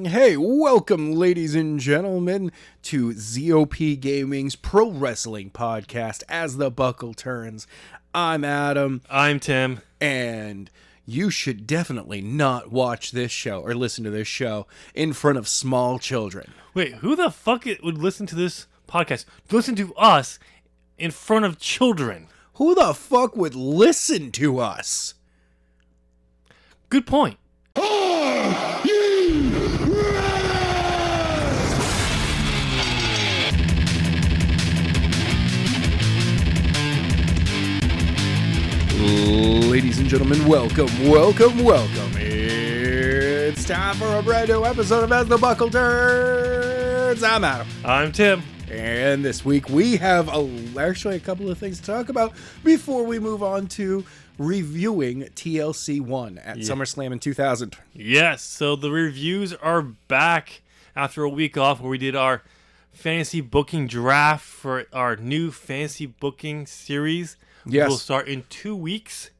Hey, welcome, ladies and gentlemen, to ZOP Gaming's Pro Wrestling Podcast, As the Buckle Turns. I'm Adam. I'm Tim. And you should definitely not watch this show or listen to this show in front of small children. Wait, who the fuck would listen to this podcast? Listen to us in front of children? Who the fuck would listen to us? Good point. Ladies and gentlemen, welcome. It's time for a brand new episode of As the Buckle Turns. I'm Adam. I'm Tim. And this week we have actually a couple of things to talk about before we move on to reviewing TLC 1 at SummerSlam in 2000. Yes, so the reviews are back after a week off where we did our fantasy booking draft for our new fantasy booking series. Yes. We'll start in 2 weeks.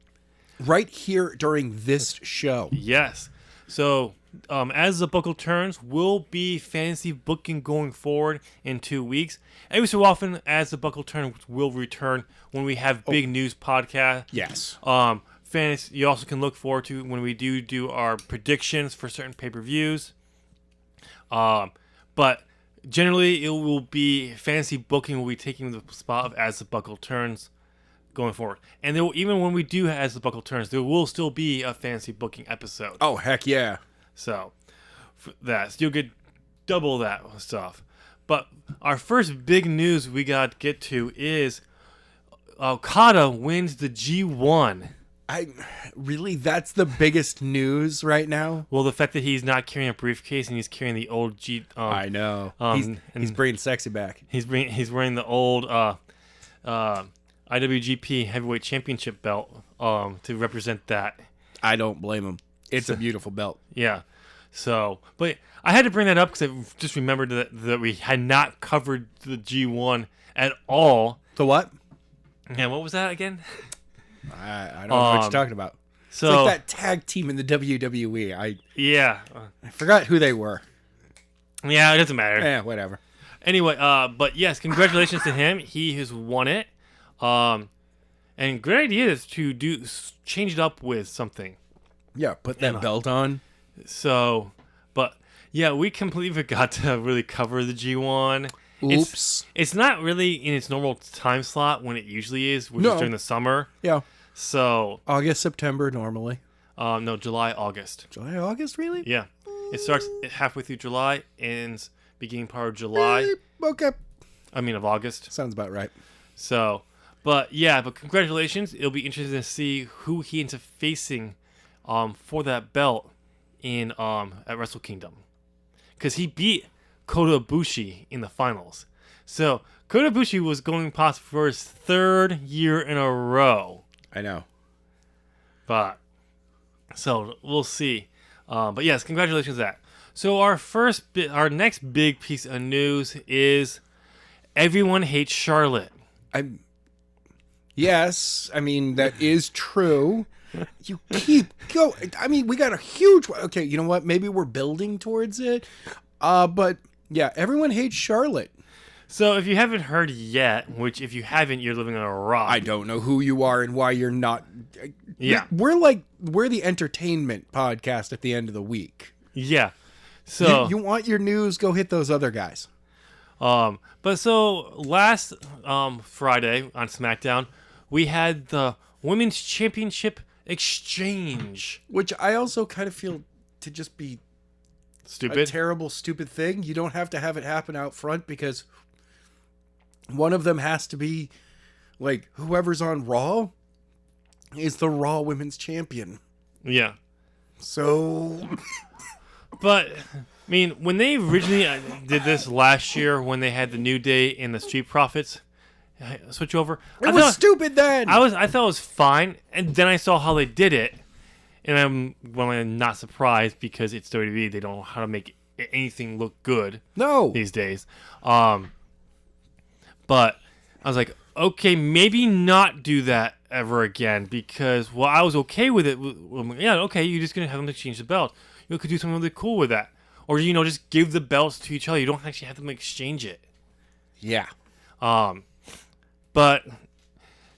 Right here during this show. Yes. So, as the buckle turns, we'll be fantasy booking going forward in 2 weeks. Every so often, as the buckle turns, will return when we have big news podcast. Yes. Fantasy. You also can look forward to when we do our predictions for certain pay-per-views. But generally, it will be fantasy booking will be taking the spot of as the buckle turns going forward. And there will, even when we do as the buckle turns, there will still be a fantasy booking episode. Oh, heck yeah. So, for that. So you'll get double that stuff. But our first big news we got to get to is Okada wins the G1. Really, that's the biggest news right now? Well, the fact that he's not carrying a briefcase and he's carrying the old G... I know. He's bringing sexy back. He's wearing the old IWGP Heavyweight Championship belt to represent that. I don't blame him. It's a beautiful belt. Yeah. So, but I had to bring that up because I just remembered that we had not covered the G1 at all. The what? And what was that again? I don't know what you're talking about. So, it's like that tag team in the WWE. I forgot who they were. Yeah, it doesn't matter. Yeah, whatever. Anyway, but yes, congratulations to him. He has won it. And great idea is to change it up with something. Yeah, put that belt on. So, but yeah, we completely forgot to really cover the G1. Oops. It's not really in its normal time slot when it usually is, which is during the summer. Yeah. So August, September normally. No, July, August. July, August, really? Yeah. It starts halfway through July, ends beginning part of July. Okay. I mean of August. Sounds about right. So, but congratulations. It'll be interesting to see who he ends up facing for that belt in at Wrestle Kingdom. Because he beat Kota Ibushi in the finals. So, Kota Ibushi was going past for his third year in a row. I know. But, so, we'll see. But yes, congratulations on that. So, our next big piece of news is everyone hates Charlotte. Yes, I mean, that is true. You keep going. I mean, we got a huge... Okay, you know what? Maybe we're building towards it. But, yeah, everyone hates Charlotte. So, if you haven't heard yet, which if you haven't, you're living on a rock. I don't know who you are and why you're not... Yeah. We're the entertainment podcast at the end of the week. Yeah. So you want your news, go hit those other guys. But so last Friday on SmackDown, we had the Women's Championship Exchange. Which I also kind of feel to just be stupid. A terrible, stupid thing. You don't have to have it happen out front because one of them has to be, like, whoever's on Raw is the Raw Women's Champion. Yeah. So... But, I mean, when they originally did this last year, when they had the New Day and the Street Profits switch over, it was stupid then. I thought it was fine, and then I saw how they did it, and I'm not surprised because it's WWE. They don't know how to make anything look good. These days. But I was like, okay, maybe not do that ever again because I was okay with it. Yeah, okay, you're just gonna have them to change the belt. You could do something really cool with that. or just give the belts to each other. You don't actually have to exchange it. Yeah. But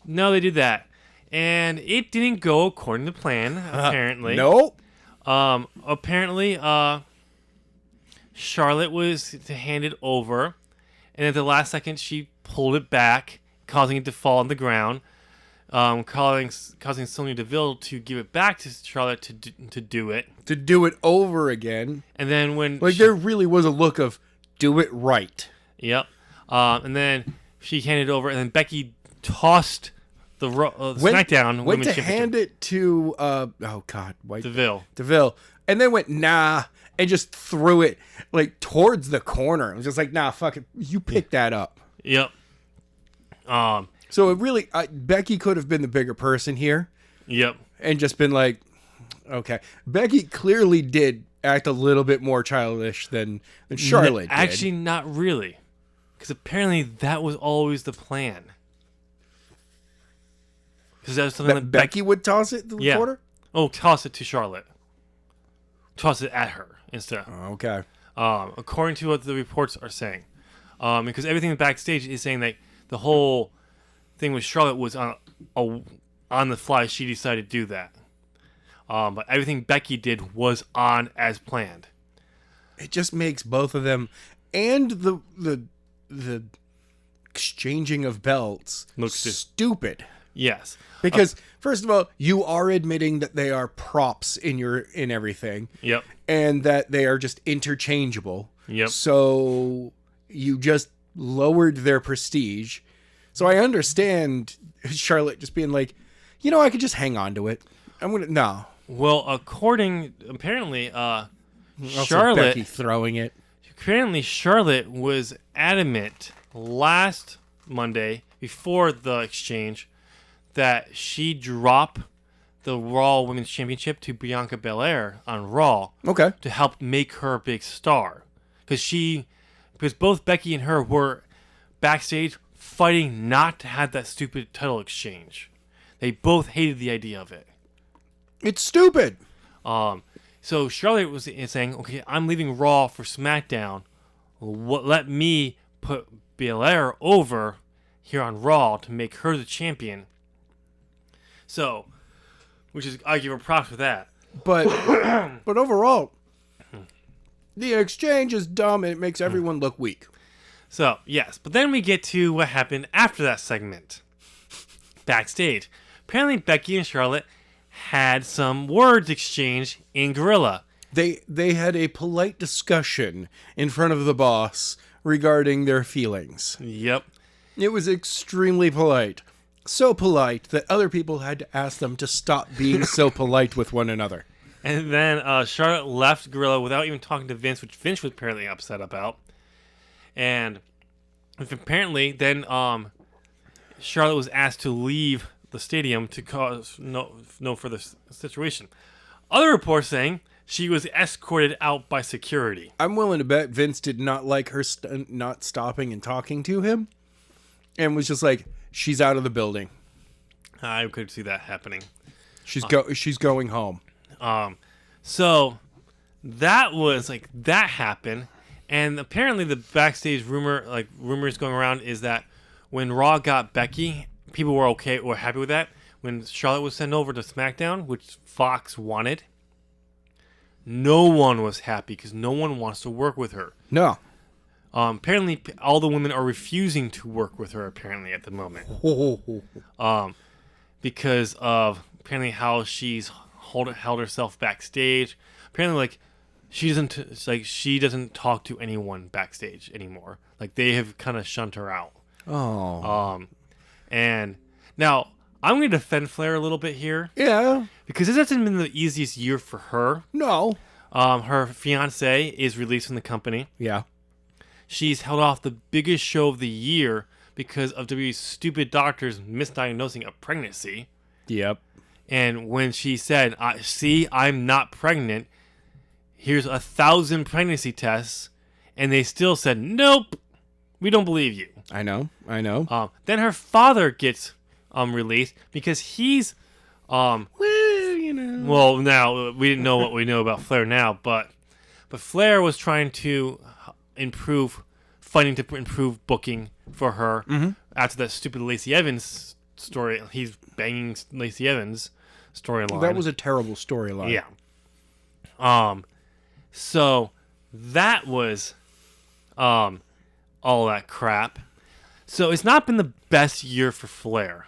no, they did that, and it didn't go according to plan. Apparently, Nope. Apparently, Charlotte was to hand it over, and at the last second, she pulled it back, causing it to fall on the ground, causing Sonya Deville to give it back to Charlotte to do it. To do it over again. And then when there really was a look of do it right. Yep. And then she handed it over, and then Becky tossed the SmackDown went Women's to hand it to Deville, and then went nah and just threw it towards the corner. It was just like, nah, fuck it, you pick that up. Yep. So it really Becky could have been the bigger person here. Yep. And just been like, okay, Becky clearly did act a little bit more childish than Charlotte did. Actually, not really, because apparently that was always the plan. Because that was something that Becky would toss it to the corner? Oh, toss it to Charlotte. Toss it at her instead. Oh, okay. According to what the reports are saying. Because everything backstage is saying that the whole thing with Charlotte was on the fly. She decided to do that. But everything Becky did was on as planned. It just makes both of them and the exchanging of belts looks stupid. Yes. Because first of all, you are admitting that they are props in everything. Yep. And that they are just interchangeable. Yep. So you just lowered their prestige. So I understand Charlotte just being like, I could just hang on to it. No. Well, apparently, Charlotte Becky throwing it. Apparently, Charlotte was adamant last Monday before the exchange that she drop the Raw Women's Championship to Bianca Belair on Raw. Okay. To help make her a big star, because both Becky and her were backstage fighting not to have that stupid title exchange. They both hated the idea of it. It's stupid. So Charlotte was saying, okay, I'm leaving Raw for SmackDown. Let me put Belair over here on Raw to make her the champion. So, I give her props for that. But overall, the exchange is dumb and it makes everyone look weak. So, yes. But then we get to what happened after that segment. Backstage. Apparently, Becky and Charlotte had some words exchanged in Gorilla. They had a polite discussion in front of the boss regarding their feelings. Yep. It was extremely polite. So polite that other people had to ask them to stop being so polite with one another. And then Charlotte left Gorilla without even talking to Vince, which Vince was apparently upset about. And apparently then Charlotte was asked to leave the stadium to cause no further situation. Other reports saying she was escorted out by security. I'm willing to bet Vince did not like her not stopping and talking to him, and was just like, she's out of the building. I could see that happening. She's going home. So that happened, and apparently the backstage rumors going around is that when Raw got Becky, people were happy with that. When Charlotte was sent over to SmackDown, which Fox wanted, no one was happy because no one wants to work with her. No. Apparently, all the women are refusing to work with her. Apparently, at the moment, because of apparently how she's held herself backstage. Apparently, she doesn't talk to anyone backstage anymore. They have kind of shunned her out. Oh. And now I'm going to defend Flair a little bit here. Yeah. Because this hasn't been the easiest year for her. No. Her fiance is released from the company. Yeah. She's held off the biggest show of the year because of WWE's stupid doctors misdiagnosing a pregnancy. Yep. And when she said, see, I'm not pregnant, here's 1,000 pregnancy tests, and they still said, nope, we don't believe you. I know. Then her father gets released because he's well, well, now we didn't know what we know about Flair now, but But Flair was trying to fighting to improve booking for her after that stupid Lacey Evans story. He's banging Lacey Evans storyline. That was a terrible storyline. Yeah. So that was all that crap. So it's not been the best year for Flair.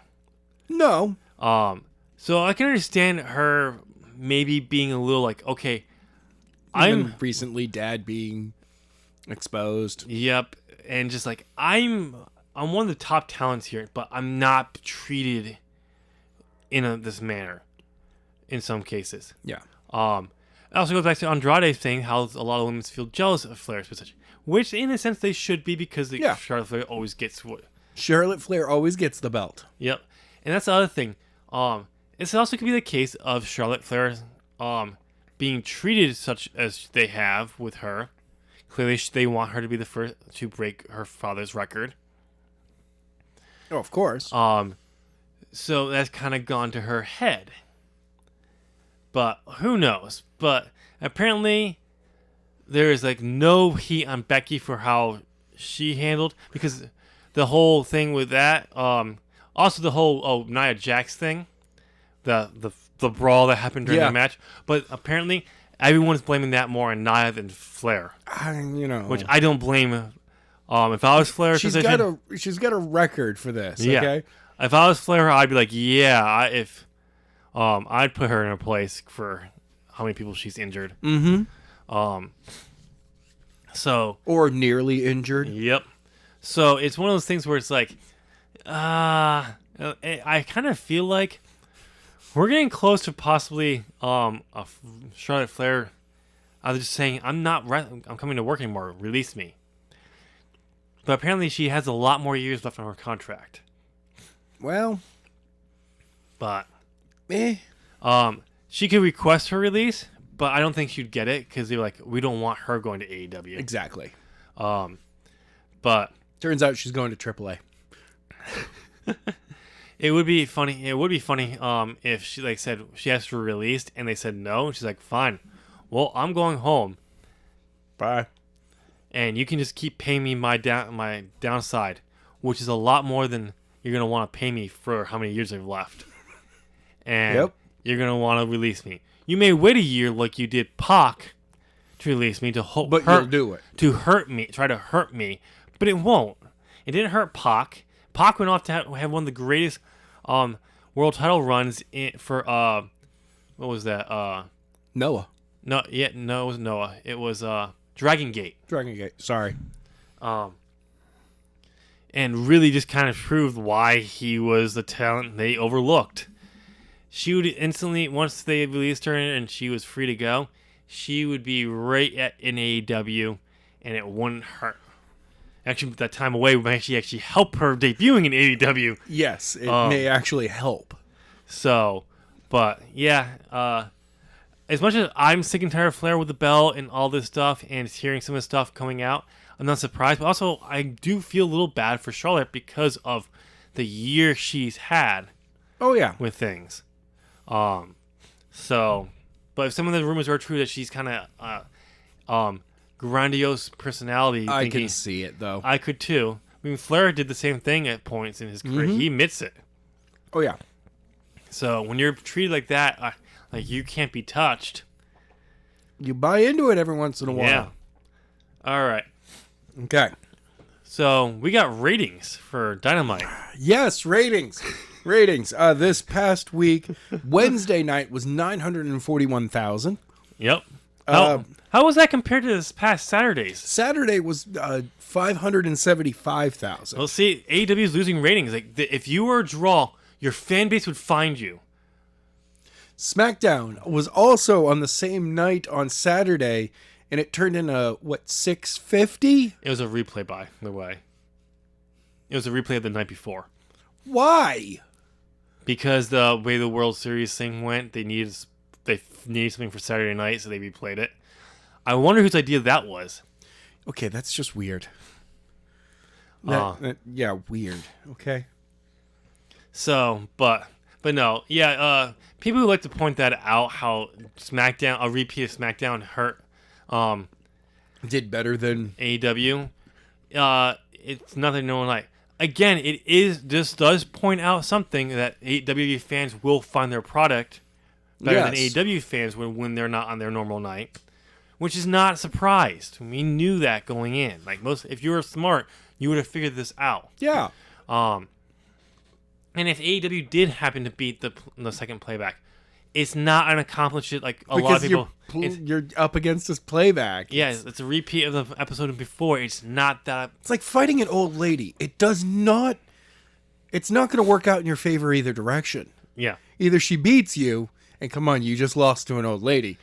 No. So I can understand her maybe being a little like, okay, Even recently Dad being exposed. Yep, and just like I'm one of the top talents here, but I'm not treated in this manner in some cases. Yeah. It also goes back to Andrade saying how a lot of women feel jealous of Flair's position, which in a sense they should be because Charlotte Flair always gets what. Charlotte Flair always gets the belt. Yep, and that's the other thing. This also could be the case of Charlotte Flair being treated such as they have with her. Clearly, they want her to be the first to break her father's record. Oh, of course. So that's kind of gone to her head. But who knows? But apparently, there is like no heat on Becky for how she handled, because the whole thing with that. Also, the whole Nia Jax thing, the brawl that happened during the match. But apparently, everyone's blaming that more on Nia than Flair. Which I don't blame. If I was Flair's position, she's got a record for this. Yeah. Okay. If I was Flair, I'd be like, I'd put her in her place for how many people she's injured. Mm-hmm. Or nearly injured. Yep. So it's one of those things where it's like, I kind of feel like we're getting close to possibly a Charlotte Flair. I was just saying, I'm coming to work anymore. Release me. But apparently, she has a lot more years left on her contract. Well, but she could request her release, but I don't think she'd get it because they're like, we don't want her going to AEW. Exactly. But turns out she's going to AAA. It would be funny. It would be funny if she said she asked for released and they said no, and she's like, fine. Well, I'm going home. Bye. And you can just keep paying me my downside, which is a lot more than you're going to want to pay me for how many years I've left. And you're going to want to release me. You may wait a year like you did Pac to release me you'll do it. To hurt me, try to hurt me, but it won't. It didn't hurt Pac. Pac went off to have one of the greatest world title runs for what was that? Noah. No, it was Noah. It was Dragon Gate. Dragon Gate. Sorry. And really just kind of proved why he was the talent they overlooked. She would instantly, once they released her and she was free to go, she would be right in AEW, and it wouldn't hurt. Actually, that time away would actually help her debuting in AEW. Yes, it may actually help. So, but yeah, as much as I'm sick and tired of Flair with the belt and all this stuff and hearing some of the stuff coming out, I'm not surprised. But also, I do feel a little bad for Charlotte because of the year she's had. Oh, yeah. With things. So, but if some of the rumors are true that she's kind of grandiose personality. I can see it, though. I could, too. I mean, Flair did the same thing at points in his career. He admits it. Oh, yeah. So, when you're treated like that, like you can't be touched. You buy into it every once in a while. Yeah. All right. Okay. So, we got ratings for Dynamite. Yes, ratings. This past week, Wednesday night was 941,000. Yep. How was that compared to this past Saturdays? Saturday was 575,000. Well, see, AEW is losing ratings. Like, if you were a draw, your fan base would find you. SmackDown was also on the same night on Saturday, and it turned in 650? It was a replay, by the way. It was a replay of the night before. Why? Because the way the World Series thing went, they needed something for Saturday night, so they replayed it. I wonder whose idea that was. Okay, that's just weird. Yeah, weird. Okay. So, but no, yeah. People would like to point that out. How SmackDown, a repeat of SmackDown, hurt Did better than AEW. It's nothing no one like. Again, this does point out something that AEW fans will find their product better than AEW fans when they're not on their normal night, which is not surprised. We knew that going in. Like if you were smart, you would have figured this out. Yeah. And if AEW did happen to beat the second playback, it's not an accomplishment like a lot of people. You're up against this playback. Yeah, it's a repeat of the episode before. It's not that. It's like fighting an old lady. It's not going to work out in your favor either direction. Yeah. Either she beats you, and come on, you just lost to an old lady.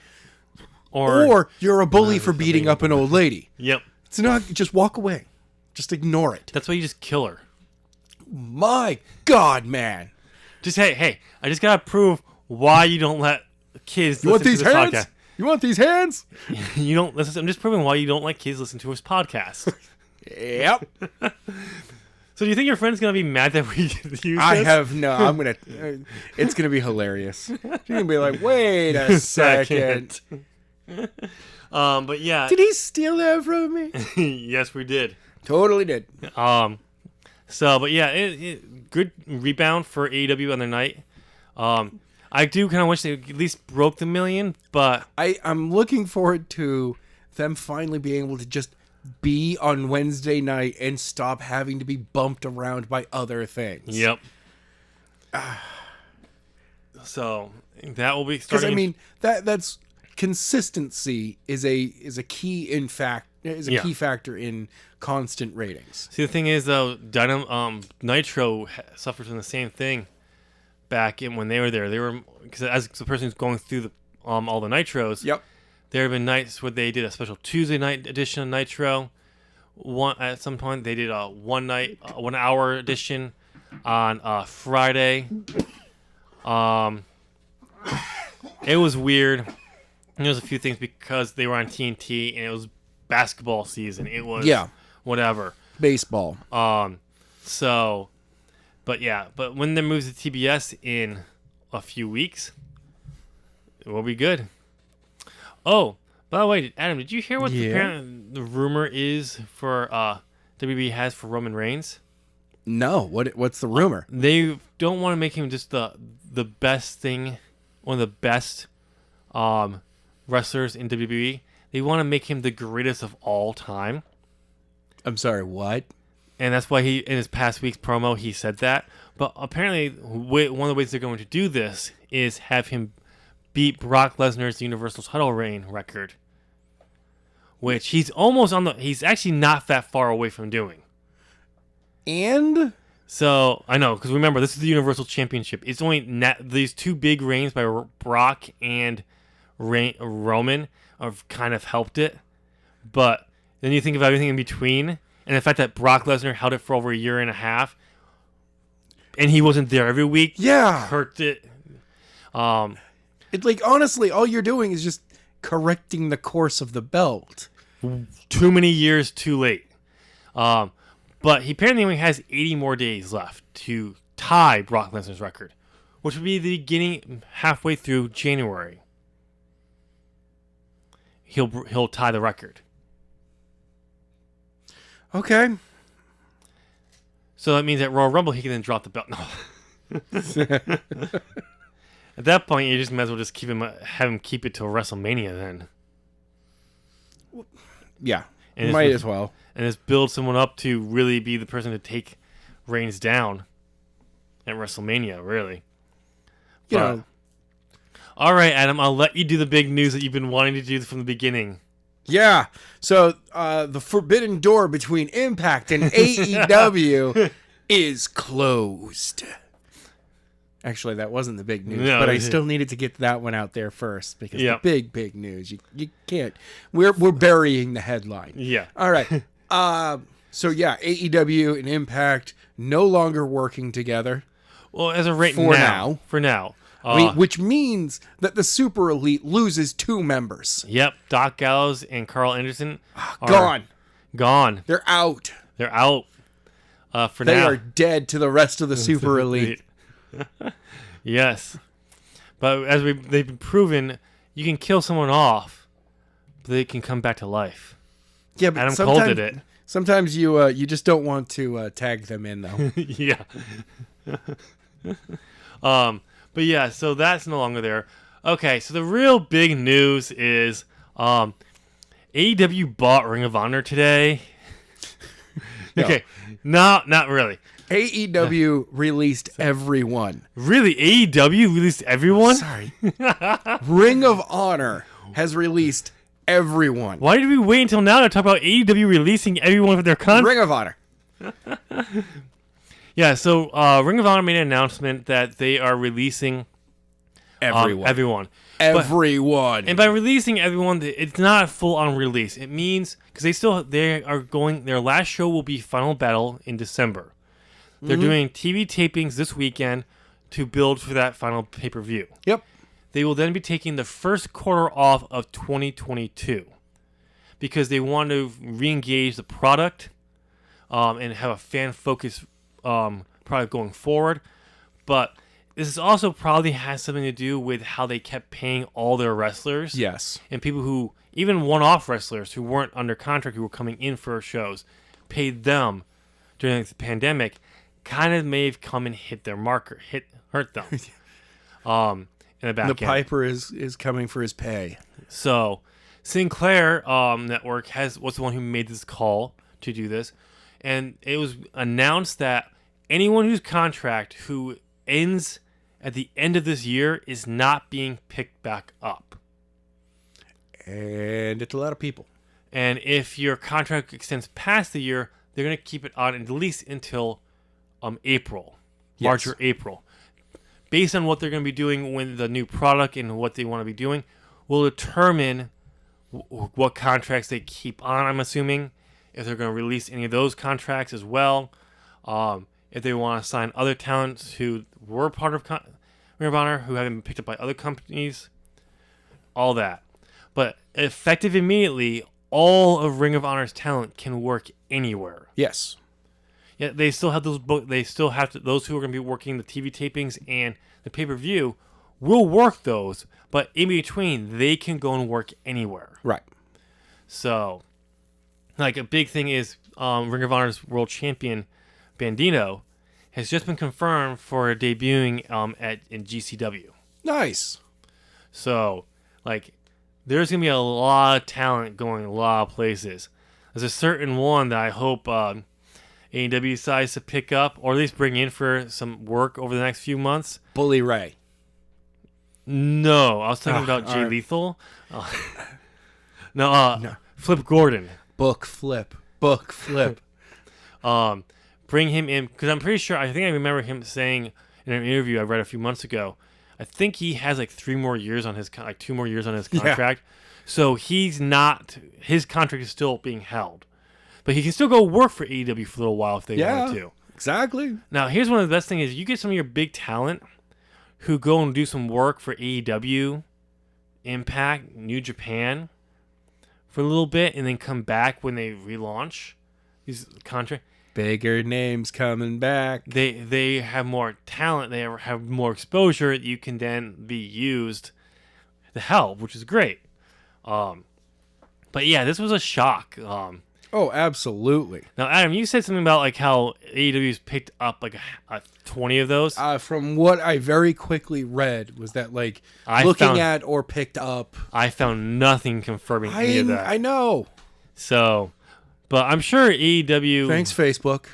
Or you're a bully for beating up an old lady. Yep. It's not, just walk away. Just ignore it. That's why you just kill her. My God, man. Just, hey, I just got to prove why you don't let kids You want listen these to this hands? podcast. You want these hands? You don't listen. I'm just proving why you don't let kids listen to his podcast. Yep. So do you think your friend's going to be mad that we use this? I'm going to, it's going to be hilarious. She's going to be like, wait a second. But yeah. Did he steal that from me? Yes, we did. Totally did. But yeah, good rebound for AEW on their night. I do kind of wish they at least broke the million, but I'm looking forward to them finally being able to just be on Wednesday night and stop having to be bumped around by other things. Yep. So that will be Because starting. I mean that's consistency is a key key factor in constant ratings. See, the thing is though, Nitro suffered from the same thing back in when they were there. They were, because as the person who's going through all the Nitros. Yep. There have been nights where they did a special Tuesday night edition of Nitro. At some point, they did a 1 hour edition on Friday. It was weird. There was a few things because they were on TNT and it was basketball season. It was whatever. Baseball. But when they move to TBS in a few weeks, it will be good. Oh, by the way, Adam, did you hear what the rumor is for WB has for Roman Reigns? No. What's the rumor? They don't want to make him just the best thing, one of the best wrestlers in WWE. They want to make him the greatest of all time. I'm sorry, what? And that's why in his past week's promo, he said that. But apparently, one of the ways they're going to do this is have him beat Brock Lesnar's Universal title reign record, which he's actually not that far away from doing. And so I know, because remember, this is the Universal Championship. It's only these two big reigns by Brock and Roman have kind of helped it, but then you think of everything in between, and the fact that Brock Lesnar held it for over a year and a half, and he wasn't there every week, hurt it. It's like, honestly, all you're doing is just correcting the course of the belt. Too many years too late. But he apparently only has 80 more days left to tie Brock Lesnar's record, which would be the beginning halfway through January. He'll tie the record. Okay. So that means at Royal Rumble he can then drop the belt. No. At that point, you just might as well just have him keep it till WrestleMania then. Yeah, might as well. And just build someone up to really be the person to take Reigns down at WrestleMania, really. You know. All right, Adam, I'll let you do the big news that you've been wanting to do from the beginning. Yeah, so the forbidden door between Impact and AEW is closed. Actually, that wasn't the big news, but I still needed to get that one out there first because the big news, you can't. We're burying the headline. Yeah. All right. So yeah, AEW and Impact no longer working together. Well, as of right for now. Which means that the Super Elite loses 2 members. Yep, Doc Gallows and Carl Anderson are gone. They're out. For now. They are dead to the rest of the Super Elite. Yes. But as they've been proven, you can kill someone off, but they can come back to life. Yeah, but Adam Cole did it. Sometimes you just don't want to tag them in though. Yeah. But yeah, so that's no longer there. Okay, so the real big news is AEW bought Ring of Honor today. Okay, no, not really. AEW released everyone. Really, AEW released everyone? Sorry. Ring of Honor has released everyone. Why did we wait until now to talk about AEW releasing everyone with their contract? Ring of Honor. Yeah, so Ring of Honor made an announcement that they are releasing everyone. Everyone. And by releasing everyone, it's not a full-on release. It means because they are going. Their last show will be Final Battle in December. They're doing TV tapings this weekend to build for that final pay-per-view. Yep. They will then be taking the first quarter off of 2022 because they want to re-engage the product and have a fan-focused product going forward. But this is also probably has something to do with how they kept paying all their wrestlers. Yes. And people who, even one-off wrestlers who weren't under contract, who were coming in for shows, paid them during the pandemic, kind of may have come and hit their marker, hurt them. In the back The end. Piper is coming for his pay. So Sinclair Network was the one who made this call to do this. And it was announced that anyone whose contract who ends at the end of this year is not being picked back up. And it's a lot of people. And if your contract extends past the year, they're going to keep it on at least until April, March or April. Based on what they're going to be doing with the new product and what they want to be doing, will determine what contracts they keep on, I'm assuming. If they're going to release any of those contracts as well. If they want to sign other talents who were part of Ring of Honor, who haven't been picked up by other companies. All that. But effective immediately, all of Ring of Honor's talent can work anywhere. Yes. Yeah, they still have those. They still have to. Those who are going to be working the TV tapings and the pay-per-view will work those, but in between, they can go and work anywhere. Right. So, like a big thing is Ring of Honor's world champion Bandito has just been confirmed for debuting in GCW. Nice. So, like, there's gonna be a lot of talent going a lot of places. There's a certain one that I hope AEW decides to pick up, or at least bring in for some work over the next few months. Bully Ray. No, I was talking about Jay Lethal. No. Flip Gordon. Book flip. Bring him in, because I'm pretty sure, I think I remember him saying in an interview I read a few months ago, I think he has like 2 more years on his contract. So he's not, his contract is still being held. But he can still go work for AEW for a little while if they wanted to. Exactly. Now, here's one of the best things is you get some of your big talent who go and do some work for AEW, Impact, New Japan for a little bit and then come back when they relaunch these contracts. Bigger names coming back. They have more talent. They have more exposure. You can then be used to help, which is great. But yeah, this was a shock. Oh, absolutely. Now, Adam, you said something about like how AEW's picked up like 20 of those. From what I very quickly read was that like at or picked up. I found nothing confirming any of that. I know. So, but I'm sure AEW. Thanks, Facebook.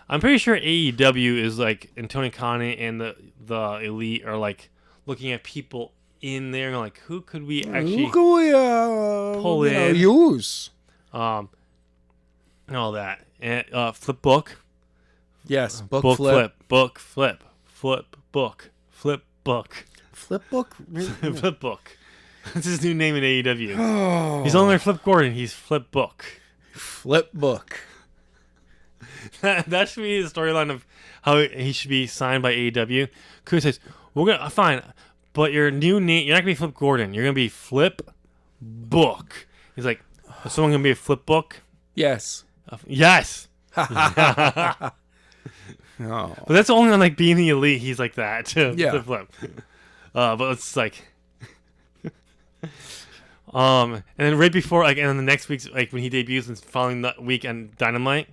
I'm pretty sure AEW is like, and Tony Khan and the Elite are like looking at people in there and like, who could we actually pull in? Use. And all that. And flip book. Yes, book flip. Book flip. Flip book. Flip book. Flip book? Flip book. That's his new name in AEW. Oh. He's only Flip Gordon. He's Flip Book. Flip book. That should be the storyline of how he should be signed by AEW. Kudos says, "We're gonna fine, but your new name, you're not gonna be Flip Gordon. You're gonna be Flip Book." He's like, "Is someone gonna be a Flip Book?" Yes. Yes. Oh. But that's only on like being the Elite. He's like that. Yeah. Flip. But it's like, And then right before, like, and then the next week's, like, when he debuts and following that week on Dynamite,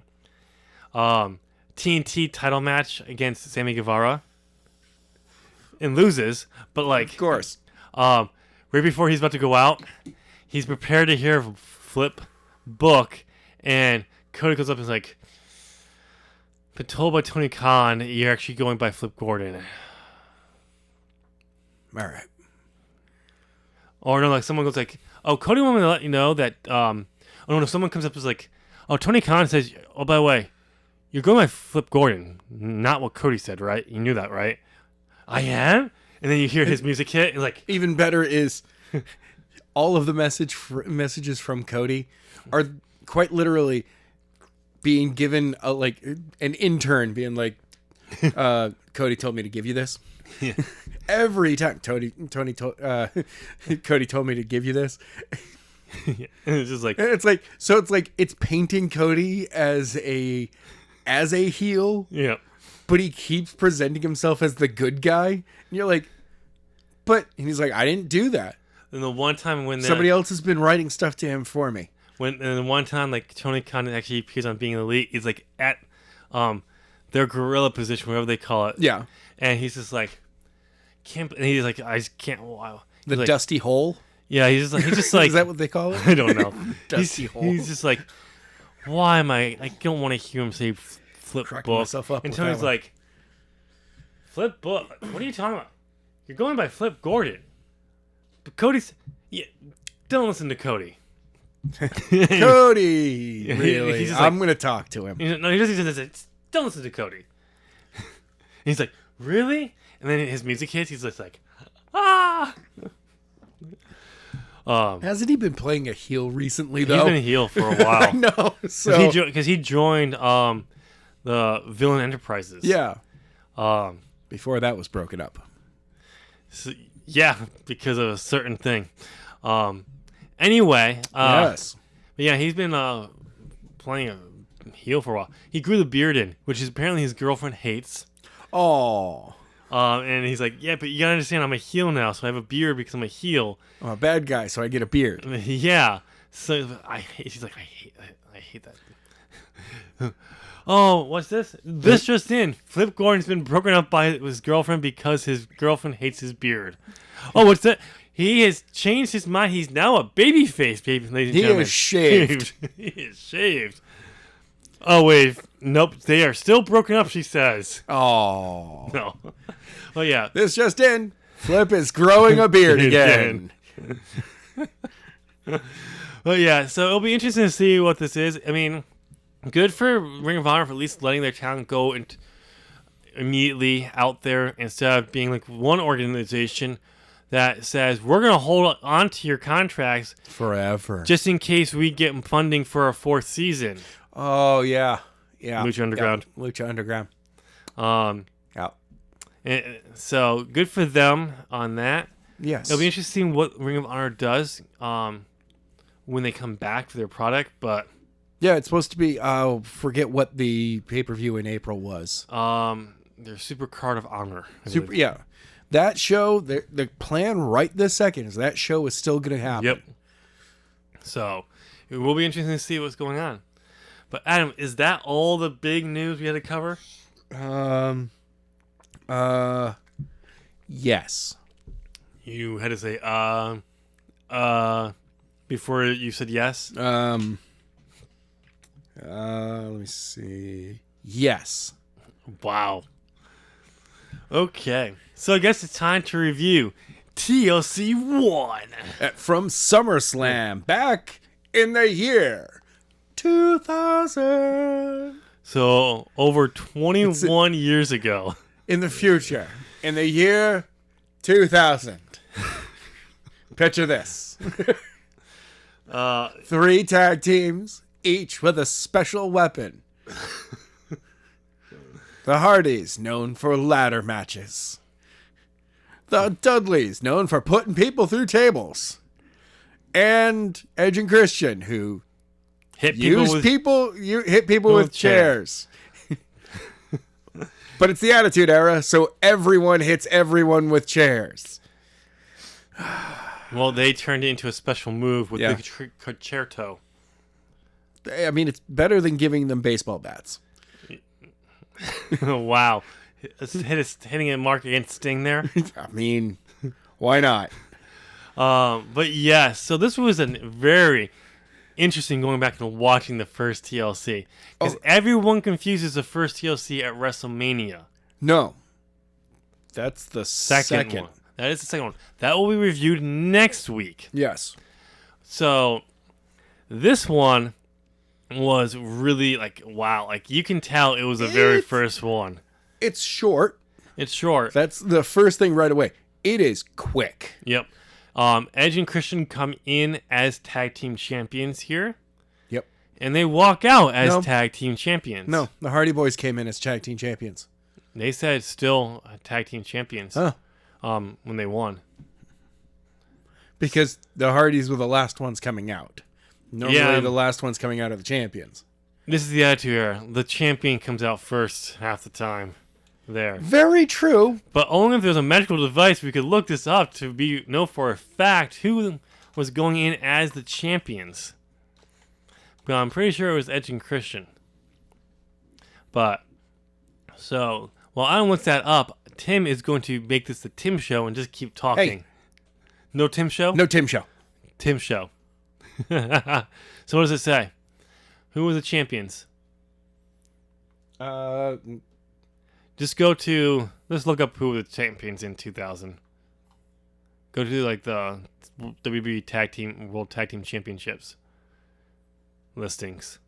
TNT title match against Sammy Guevara, and loses. But like, Of course. right before he's about to go out, he's prepared to hear Flip book, and Cody goes up and is like, "Been told by Tony Khan you're actually going by Flip Gordon." All right. Or no, like someone goes like, "Oh, Cody wanted me to let you know that." Oh no, someone comes up and is like, "Oh, Tony Khan says, oh, by the way, you're going by Flip Gordon, not what Cody said, right? You knew that, right?" "I am." And then you hear his music hit, and like, even better is all of the messages from Cody are quite literally being given like an intern being like, Cody told me to give you this. Yeah. Every time Cody told me to give you this. Yeah. And it's just like, And it's like it's painting Cody as a heel, yeah. but he keeps presenting himself as the good guy. And you're like, and he's like, I didn't do that. And the one time when Somebody else has been writing stuff to him for me. And the one time like Tony Khan actually appears on Being Elite, he's like at their gorilla position, whatever they call it. Yeah. And he's just like, and he's like, I just can't. Wow. The like, dusty hole. Yeah, he's just like, Is that what they call it? I don't know. Dusty hole. He's just like, why am I don't want to hear him say Flip Cracking book. myself up And with Tony's that one. like, Flip book? What are you talking about? You're going by Flip Gordon. But Cody's, yeah, don't listen to Cody. Cody, really? He's just like, I'm gonna talk to him. No, he doesn't say, don't listen to Cody. He's like, really? And then his music hits, he's just like, ah! Hasn't he been playing a heel recently, though? He's been a heel for a while. I know. So Because he joined the Villain Enterprises. yeah. Before that was broken up. So, yeah, because of a certain thing. Anyway. Yes. But yeah, he's been playing a heel for a while. He grew the beard in, which is apparently his girlfriend hates. Oh. And he's like, yeah, but you gotta understand, I'm a heel now, so I have a beard because I'm a heel. I'm a bad guy, so I get a beard. Yeah. So she's like, I hate that. Oh, what's this? This just in. Flip Gordon's been broken up by his girlfriend because his girlfriend hates his beard. Oh, what's that? He has changed his mind. He's now a baby face, ladies and gentlemen. He is shaved. He is shaved. Oh, wait. Nope. They are still broken up, she says. Oh. No. Oh, yeah. This just in. Flip is growing a beard again. Well, yeah. So it'll be interesting to see what this is. I mean, good for Ring of Honor for at least letting their talent go immediately out there instead of being like one organization that says we're going to hold on to your contracts Forever. just in case we get funding for a fourth season. Oh, yeah. Yeah. Lucha Underground. Yeah. Lucha Underground. Yeah. And so good for them on that. Yes. It'll be interesting what Ring of Honor does when they come back for their product, but yeah, it's supposed to be, forget what the pay-per-view in April was. their Super Card of Honor. I believe. Yeah. That show, the plan right this second is that show is still going to happen. Yep. So it will be interesting to see what's going on. But Adam, is that all the big news we had to cover? Yes. You had to say before you said yes. Let me see. Yes. Wow. Okay. So I guess it's time to review TLC 1. From SummerSlam back in the year 2000. So over 21 years ago. In the future. In the year 2000. Picture this. 3 tag teams, each with a special weapon. The Hardys, known for ladder matches. The Dudleys, known for putting people through tables. And Edge and Christian, who Hit people hit people with chairs. But it's the Attitude Era, so everyone hits everyone with chairs. Well, they turned it into a special move with Yeah. the concerto. I mean, it's better than giving them baseball bats. Wow. Hitting a mark against Sting there. I mean, why not? But yeah, so this was a very interesting going back and watching the first TLC. Because everyone confuses the first TLC at WrestleMania. No. That's the Second one. That is the second one. That will be reviewed next week. Yes. So this one was really like, wow. Like you can tell it was the very first one. It's short. It's short. That's the first thing right away. It is quick. Yep. Edge and Christian come in as tag team champions here. Yep. And they walk out as tag team champions. No, the Hardy Boys came in as tag team champions. They said still tag team champions. Huh. When they won. Because the Hardys were the last ones coming out. Normally the last ones coming out are the champions. This is the Attitude Era. The champion comes out first half the time. There. Very true. But only if there's a medical device we could look this up to know for a fact who was going in as the champions. But I'm pretty sure it was Edge and Christian. But, so, while I look that up, Tim is going to make this the Tim Show and just keep talking. Hey. No Tim Show? No Tim Show. Tim Show. So what does it say? Who were the champions? Just go to, let's look up who were the champions in 2000. Go to like the WWE Tag Team, World Tag Team Championships listings.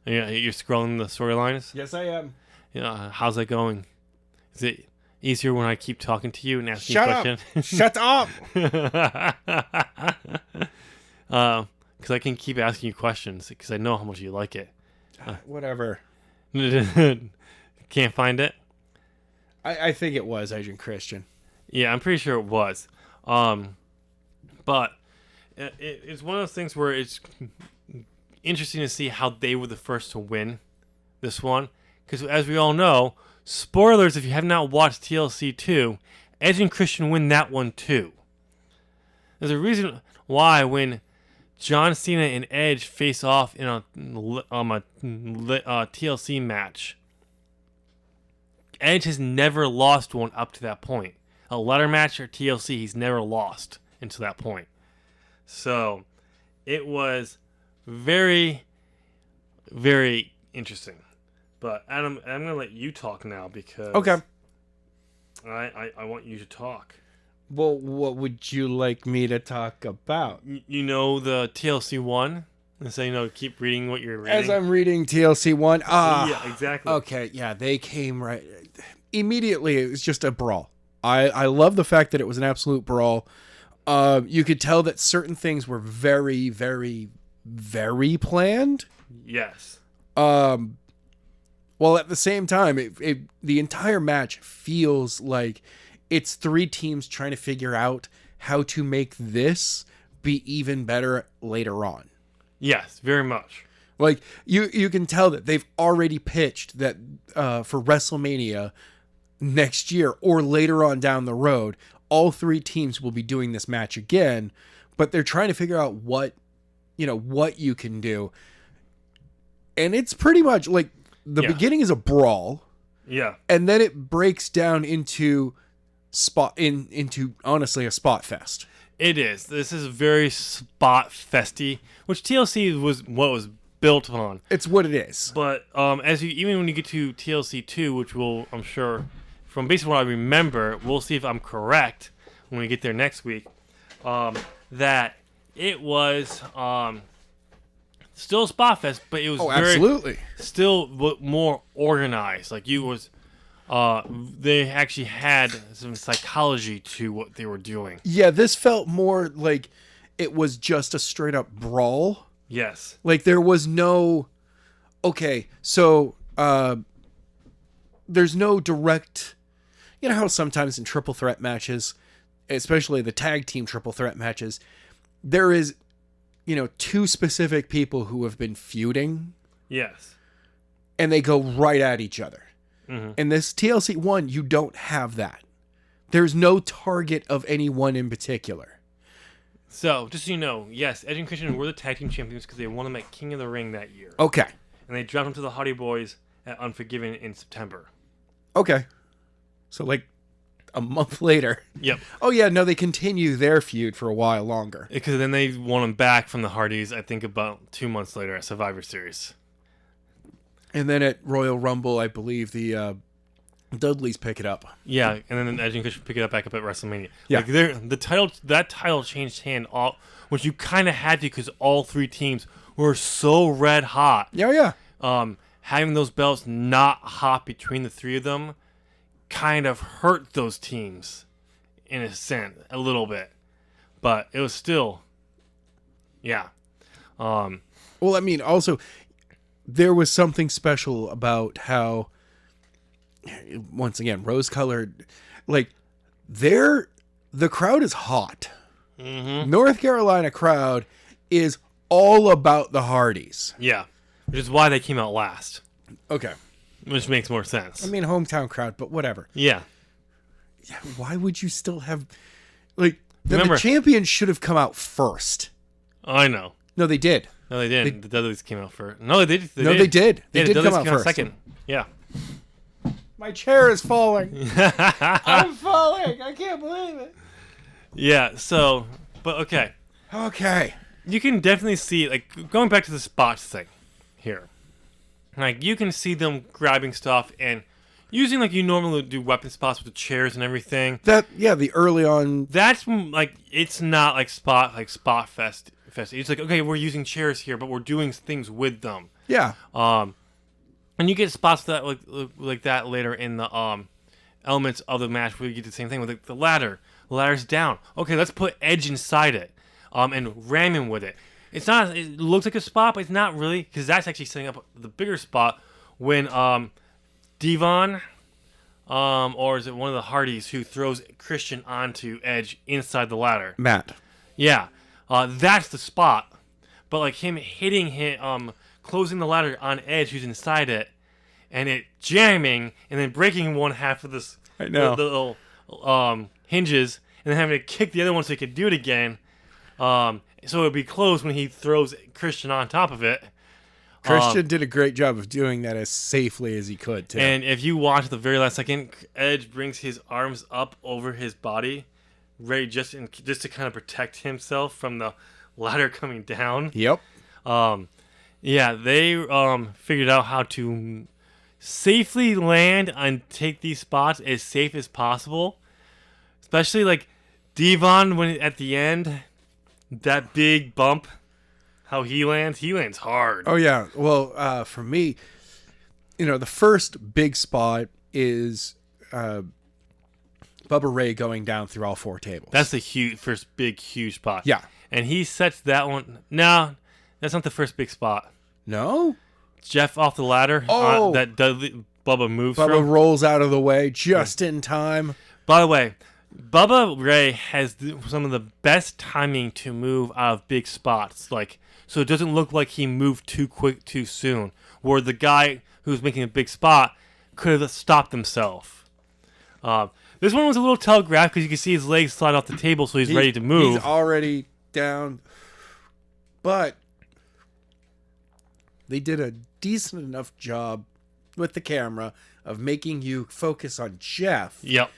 Yeah, you're scrolling the storylines? Yes, I am. Yeah, how's that going? Is it easier when I keep talking to you and asking Shut you questions? Shut up! Because I can keep asking you questions because I know how much you like it. Whatever. Can't find it? I think it was Agent Christian. Yeah, I'm pretty sure it was. But it's one of those things where it's interesting to see how they were the first to win this one. Because as we all know, spoilers if you have not watched TLC 2, Edge and Christian win that one too. There's a reason why when John Cena and Edge face off in a TLC match, Edge has never lost one up to that point. A ladder match or TLC, he's never lost until that point. So, it was very, very interesting. But Adam, I'm going to let you talk now because I want you to talk. Well, what would you like me to talk about? You know the TLC 1? And so, keep reading what you're reading. As I'm reading TLC 1. Yeah, exactly. Okay, yeah, they came right... Immediately, it was just a brawl. I love the fact that it was an absolute brawl. You could tell that certain things were very, very, very planned. Yes. While at the same time, the entire match feels like it's three teams trying to figure out how to make this be even better later on. Yes, very much. Like, you can tell that they've already pitched that for WrestleMania next year or later on down the road, all three teams will be doing this match again, but they're trying to figure out what you can do. And it's pretty much like the beginning is a brawl. Yeah. And then it breaks down into honestly a spot fest. It is. This is very spot festy, which TLC was what was built on. It's what it is. But even when you get to TLC 2, which I'm sure, from basically what I remember, we'll see if I'm correct when we get there next week, that it was still a spot fest, but it was absolutely still more organized. Like they actually had some psychology to what they were doing. Yeah, this felt more like it was just a straight up brawl. Yes. Like there was no, okay, so there's no direct, you know how sometimes in triple threat matches, especially the tag team triple threat matches, there is, two specific people who have been feuding. Yes. And they go right at each other. Mm-hmm. In this TLC 1, you don't have that. There's no target of anyone in particular. So, just so you know, yes, Edge and Christian were the tag team champions because they won them at King of the Ring that year. Okay. And they dropped them to the Hardy Boys at Unforgiven in September. Okay. So, like, a month later. Yep. Oh, yeah, no, they continue their feud for a while longer. Because then they won them back from the Hardys, I think, about 2 months later at Survivor Series. And then at Royal Rumble, I believe the Dudleys pick it up. Yeah, and then Edge and Christian pick it up back up at WrestleMania. Yeah. Like that title changed hand, which you kind of had to because all three teams were so red hot. Yeah. Having those belts not hot between the three of them kind of hurt those teams in a sense, a little bit. But it was still, yeah. Well, I mean, also, there was something special about how, once again, rose-colored, like, the crowd is hot. Mm-hmm. North Carolina crowd is all about the Hardys. Yeah, which is why they came out last. Okay. Which makes more sense. I mean, hometown crowd, but whatever. Yeah. Yeah, why would you still have, like, Remember, the champions should have come out first. I know. No, they did. No, they didn't. The Dudleys came out first. No, they did. They did. They did the come Dudleys out came first. second. Yeah. My chair is falling. I'm falling. I can't believe it. Yeah, so, but okay. Okay. You can definitely see, like, going back to the spots thing here. Like, you can see them grabbing stuff and using, like, you normally do weapon spots with the chairs and everything. The early on. That's, like, it's not like spot fest. It's like, okay, we're using chairs here, but we're doing things with them. Yeah. And you get spots that like that later in the elements of the match where you get the same thing with the ladder. The ladder's down. Okay, let's put Edge inside it, and ram him with it. It's not. It looks like a spot, but it's not really, because that's actually setting up the bigger spot when Devon, or is it one of the Hardys who throws Christian onto Edge inside the ladder? Matt. Yeah, that's the spot. But like him hitting him, closing the ladder on Edge, who's inside it, and it jamming, and then breaking one half of this, I know. the little hinges, and then having to kick the other one so he could do it again. So it would be closed when he throws Christian on top of it. Christian did a great job of doing that as safely as he could, too. And if you watch the very last second, Edge brings his arms up over his body, ready just to kind of protect himself from the ladder coming down. Yep. Yeah, they figured out how to safely land and take these spots as safe as possible. Especially like Devon when at the end, that big bump, how he lands hard. Oh, yeah. Well, for me, the first big spot is Bubba Ray going down through all four tables. That's the first big, huge spot. Yeah. And he sets that one. No, that's not the first big spot. No? Jeff off the ladder. Oh. That Bubba moves Bubba from. rolls out of the way just in time. By the way, Bubba Ray has some of the best timing to move out of big spots. Like, so it doesn't look like he moved too quick too soon. Where the guy who's making a big spot could have stopped himself. This one was a little telegraphed because you can see his legs slide off the table, so he's ready to move. He's already down. But they did a decent enough job with the camera of making you focus on Jeff. Yep.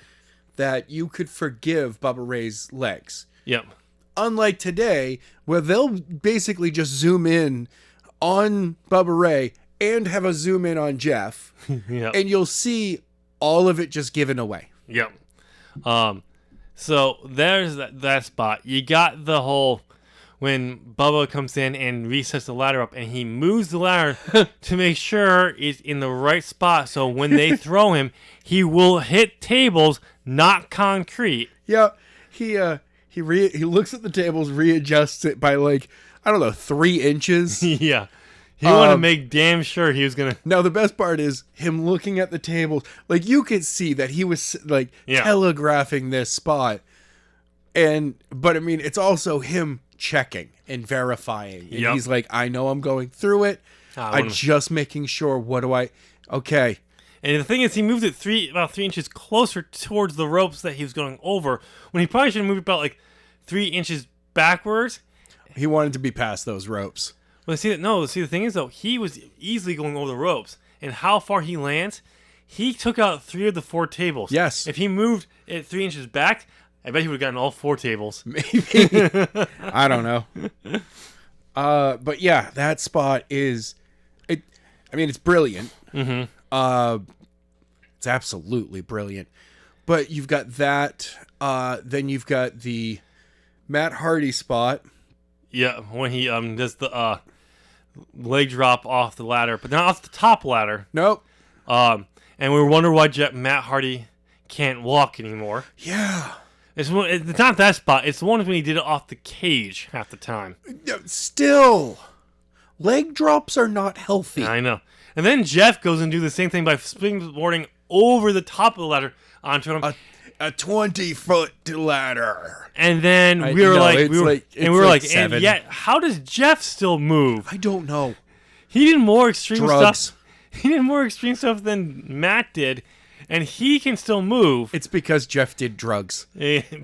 That you could forgive Bubba Ray's legs. Yep. Unlike today, where they'll basically just zoom in on Bubba Ray and have a zoom in on Jeff. Yep. And you'll see all of it just given away. Yep. So there's that spot. You got the whole when Bubba comes in and resets the ladder up, and he moves the ladder to make sure it's in the right spot. So when they throw him, he will hit tables, not concrete. Yeah, he looks at the tables, readjusts it by 3 inches. Yeah. He wanted to make damn sure he was gonna. Now the best part is him looking at the tables. Like you could see that he was telegraphing this spot, but I mean it's also him checking and verifying. And he's like, I know I'm going through it. I'm just making sure. What do I? Okay. And the thing is, he moved it about 3 inches closer towards the ropes that he was going over, when he probably should have moved about 3 inches backwards. He wanted to be past those ropes. Well, see, the thing is, though, he was easily going over the ropes. And how far he lands, he took out 3 of the 4 tables. Yes. If he moved it 3 inches back, I bet he would have gotten all 4 tables. Maybe. I don't know. But yeah, that spot is... it's brilliant. Mm-hmm. It's absolutely brilliant. But you've got that. Then you've got the Matt Hardy spot. Yeah, when he does the leg drop off the ladder, but not off the top ladder. Nope. And we were wondering why Matt Hardy can't walk anymore. Yeah. It's not that spot. It's the one when he did it off the cage half the time. Still, leg drops are not healthy. I know. And then Jeff goes and do the same thing by springboarding over the top of the ladder onto him. A 20-foot ladder. And then we were like, and yet, how does Jeff still move? I don't know. He did more extreme Drugs. stuff. He did more extreme stuff than Matt did, and he can still move. It's because Jeff did drugs.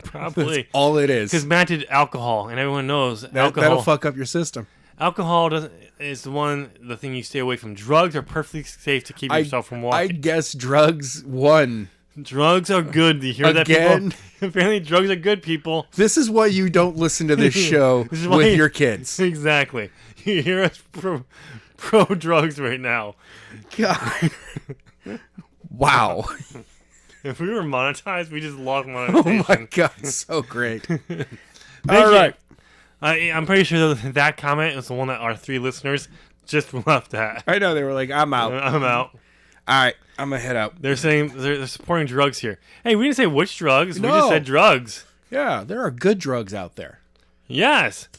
Probably. That's all it is. Because Matt did alcohol, and everyone knows alcohol. That'll fuck up your system. Alcohol is the thing you stay away from. Drugs are perfectly safe to keep yourself from walking. I guess drugs won. Drugs are good. Do you hear Again? that, people? Apparently, drugs are good, people. This is why you don't listen to this show with your kids. Exactly. You hear us pro drugs right now. God. Wow. If we were monetized, we just lost monetization. Oh my God, so great. All right. I'm pretty sure that comment is the one that our 3 listeners just left at. I know, they were like, I'm out. I'm out. All right, I'm going to head out. They're saying they're supporting drugs here. Hey, we didn't say which drugs. No. We just said drugs. Yeah, there are good drugs out there. Yes.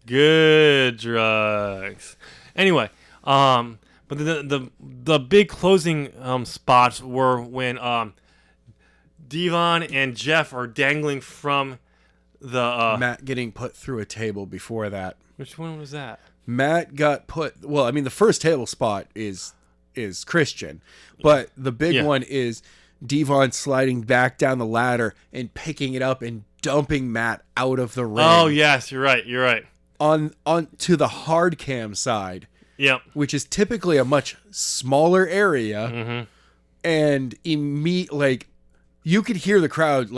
Good drugs. Anyway, but the big closing spots were when Devon and Jeff are dangling from the Matt getting put through a table before that. Which one was that? Matt got put... Well, the first table spot is Christian, but the big one is Devon sliding back down the ladder and picking it up and dumping Matt out of the ring. Oh, yes, you're right. On to the hard cam side. Yep. Which is typically a much smaller area. Mm-hmm. And you could hear the crowd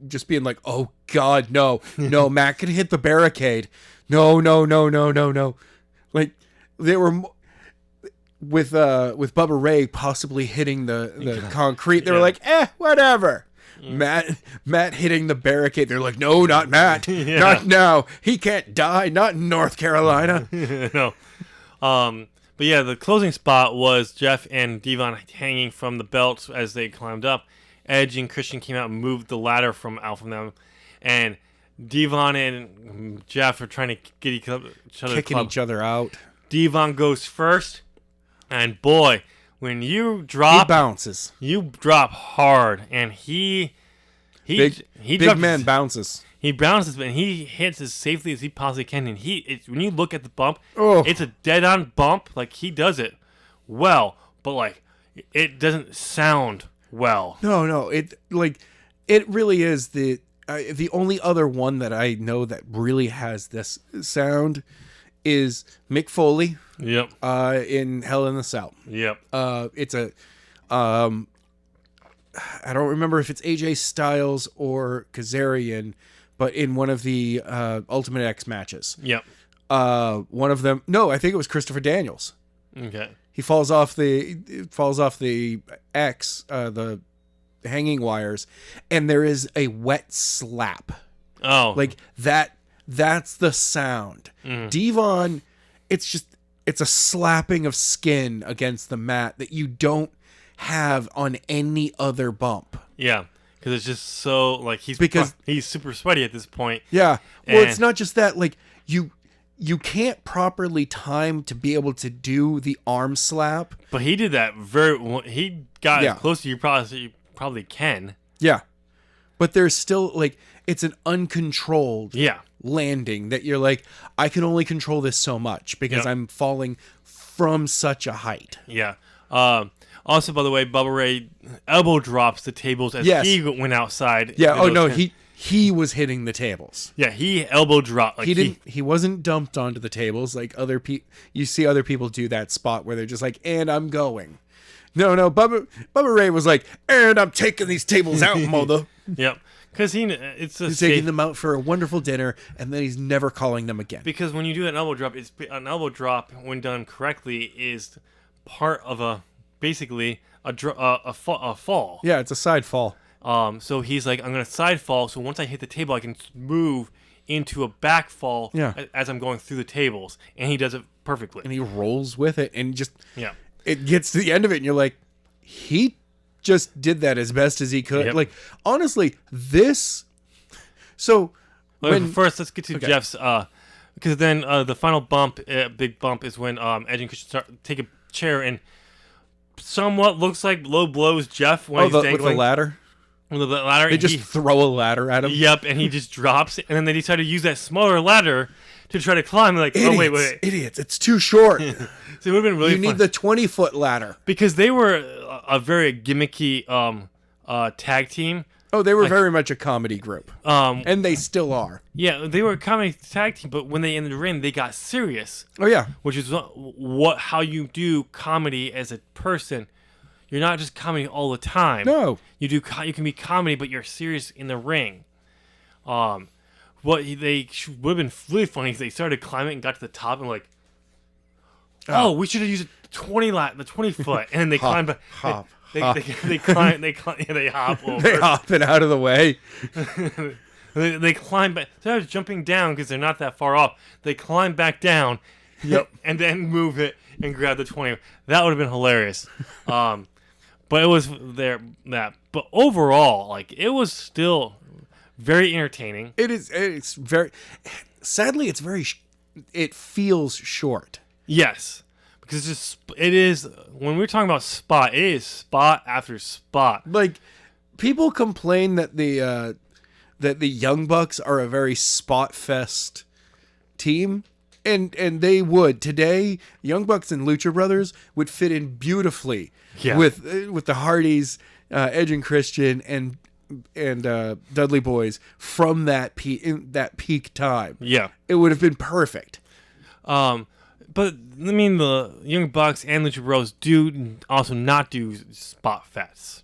just being like, "Oh God, no, Matt could hit the barricade. No." Like they were with Bubba Ray possibly hitting the concrete. They were like, whatever. Matt hitting the barricade. They're like, no, not Matt. Not now. He can't die. Not in North Carolina. No. But yeah, the closing spot was Jeff and Devon hanging from the belts as they climbed up. Edge and Christian came out and moved the ladder from them, and Devon and Jeff are trying to get each other kicking each other out. Devon goes first, and boy, when you drop, he bounces. You drop hard, and he big man bounces. He bounces, but he hits as safely as he possibly can. And when you look at the bump, oh, it's a dead-on bump. Like, he does it well, but it doesn't sound well. No, it really is the only other one that I know that really has this sound is Mick Foley. Yep. In Hell in the Cell. Yep. It's a I don't remember if it's AJ Styles or Kazarian, but in one of the Ultimate X matches. Yep. One of them. No, I think it was Christopher Daniels. Okay. He falls off the X, the hanging wires, and there is a wet slap. Oh. Like that. That's the sound. Devon, it's a slapping of skin against the mat that you don't have on any other bump. Yeah, because it's just so he's super sweaty at this point. Yeah, well, it's not just that. You can't properly time to be able to do the arm slap. But he did that he got as close to you probably can. Yeah, but there's still it's an uncontrolled landing that you're like, I can only control this so much because I'm falling from such a height. Yeah. Also, by the way, Bubba Ray elbow drops the tables as he went outside. Yeah. Oh no, he he was hitting the tables. Yeah, he elbow dropped. Like He wasn't dumped onto the tables like other people. You see other people do that spot where they're just like, and I'm going. No, Bubba Ray was like, and I'm taking these tables out, mother. Yep, because he's taking them out for a wonderful dinner, and then he's never calling them again. Because when you do an elbow drop, an elbow drop when done correctly is part of basically a fall. Yeah, it's a side fall. So he's like, I'm gonna side fall. So once I hit the table, I can move into a back fall. As I'm going through the tables, and he does it perfectly. And he rolls with it, and just it gets to the end of it, and you're like, he just did that as best as he could. Yep. Like, honestly, this. So first, let's get to Jeff's. Because then the final big bump, is when Edge and Christian take a chair and somewhat looks like low blows Jeff when he's dangling. With the ladder. With the ladder, they just throw a ladder at him. Yep, and he just drops, and then they decide to use that smaller ladder to try to climb. Like, idiots, oh wait, idiots! It's too short. So it would have been really. You need the 20-foot ladder because they were a very gimmicky tag team. Oh, they were very much a comedy group, and they still are. Yeah, they were a comedy tag team, but when they entered the ring, they got serious. Oh yeah, which is how you do comedy as a person. You're not just comedy all the time. No, you can be comedy, but you're serious in the ring. What they would have been really funny is they started climbing and got to the top and like, we should have used the 20 foot, and then they climb back. They climb. They hop over. They hop it out of the way. they climb back. Instead of jumping down because they're not that far off, they climb back down. Yep, and then move it and grab the 20. That would have been hilarious. But it was that. But overall, like, it was still very entertaining. It is. It's very. Sadly, it's very. It feels short. Yes, because it is. When we're talking about spot, it is spot after spot. Like, people complain that the Young Bucks are a very spot fest team. And they would. Today, Young Bucks and Lucha Brothers would fit in beautifully with the Hardys, Edge and Christian, and Dudley Boys from that peak time. Yeah, it would have been perfect. But I mean, the Young Bucks and Lucha Bros do also not do spot fests.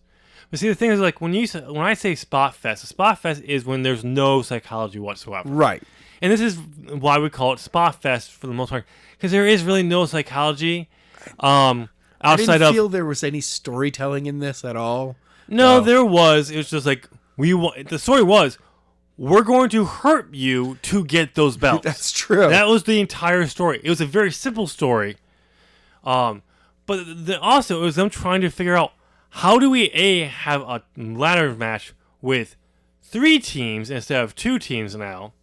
But see, the thing is, like, when I say spot fest, a spot fest is when there's no psychology whatsoever. Right. And this is why we call it Spot Fest for the most part, because there is really no psychology outside I didn't feel there was any storytelling in this at all. No, there was. It was just like the story was, we're going to hurt you to get those belts. That's true. That was the entire story. It was a very simple story. But also it was them trying to figure out, how do we have a ladder match with 3 teams instead of 2 teams now?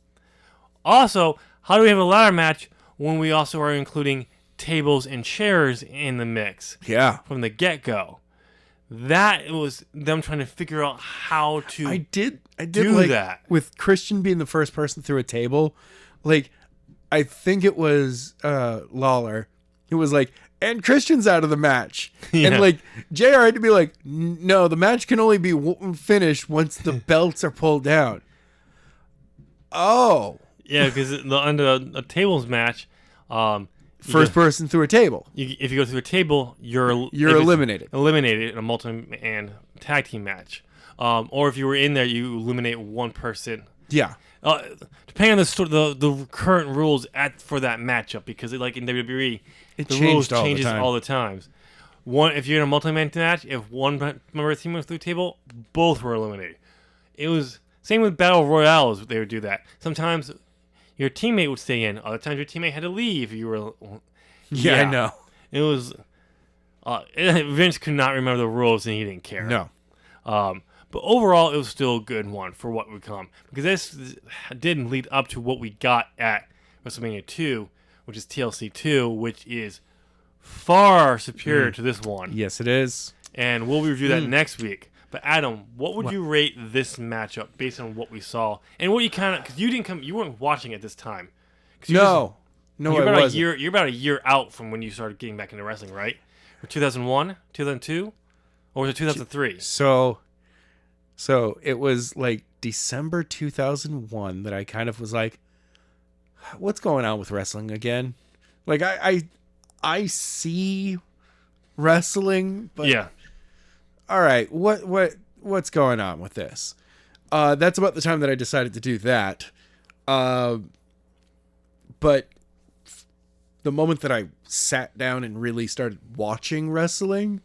Also, how do we have a ladder match when we also are including tables and chairs in the mix? Yeah. From the get-go. That was them trying to figure out how to I did do like that. With Christian being the first person through a table, like, I think it was Lawler. It was like, and Christian's out of the match. Yeah. And, like, JR had to be like, no, the match can only be finished once the belts are pulled down. Oh. Yeah, because under a tables match, first person through a table. If you go through a table, you're eliminated. Eliminated in a multi-man tag team match. Or if you were in there, you eliminate one person. Yeah. Depending on the current rules for that matchup, because like in WWE, the rules changes all the time. If you're in a multi-man match, if one member of the team went through the table, both were eliminated. It was same with Battle Royales. They would do that. Sometimes your teammate would stay in. Other times your teammate had to leave. You were. Yeah, I know. It was. Vince could not remember the rules, and he didn't care. No. But overall, it was still a good one for what would come, because this didn't lead up to what we got at WrestleMania 2, which is TLC 2, which is far superior to this one. Yes, it is. And we'll review that next week. But Adam, what would you rate this matchup based on what we saw and what you because you weren't watching at this time? No, I wasn't. You're about a year out from when you started getting back into wrestling, right? Or 2001, 2002, or was it 2003? So it was like December 2001 that I kind of was like, what's going on with wrestling again? Like I see wrestling, but Yeah. all right, what's going on with this? That's about the time that I decided to do that. But the moment that I sat down and really started watching wrestling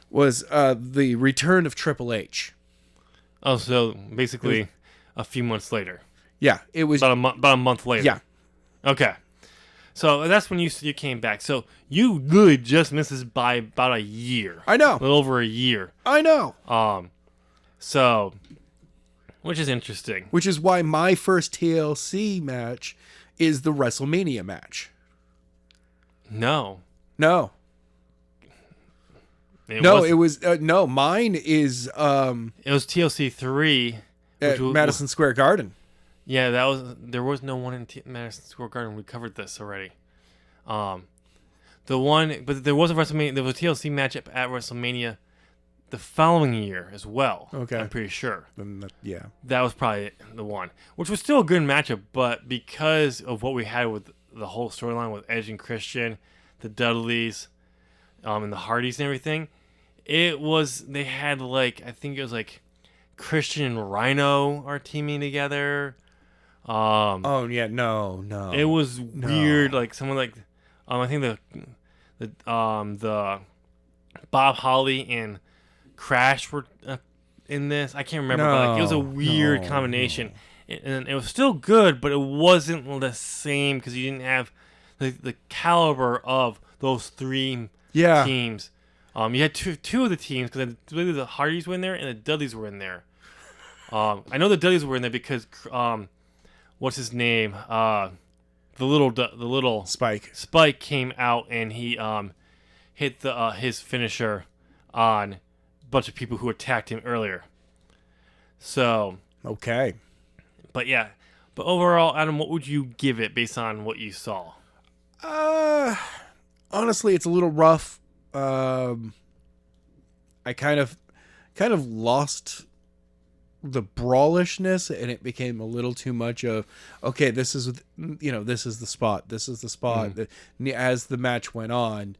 was the return of Triple H. Oh, so basically a few months later. Yeah, it was About a month later. Yeah. Okay. So that's when you came back. So you really just missed this by about a year. I know. A little over a year. I know. So, which is interesting. Which is why my first TLC match is the WrestleMania match. No. No. It was mine is it was TLC 3 at Madison Square Garden. Yeah, there was no one in Madison Square Garden. We covered this already. But there was a WrestleMania. There was a TLC match at WrestleMania the following year as well. Okay, I'm pretty sure. Yeah, that was probably the one, which was still a good matchup. But because of what we had with the whole storyline with Edge and Christian, the Dudleys, and the Hardys and everything, they had I think it was Christian and Rhino are teaming together. no. It was weird. Someone I think the Bob Holly and Crash were in this. I can't remember, but it was a weird combination. And it was still good, but it wasn't the same because you didn't have the caliber of those three teams. You had two of the teams because the Hardys were in there and the Dudleys were in there. I know the Dudleys were in there because what's his name? The little Spike came out and he hit his finisher on a bunch of people who attacked him earlier. So okay, but overall, Adam, what would you give it based on what you saw? Honestly, it's a little rough. I kind of lost the brawlishness, and it became a little too much of, okay, this is the spot. As the match went on,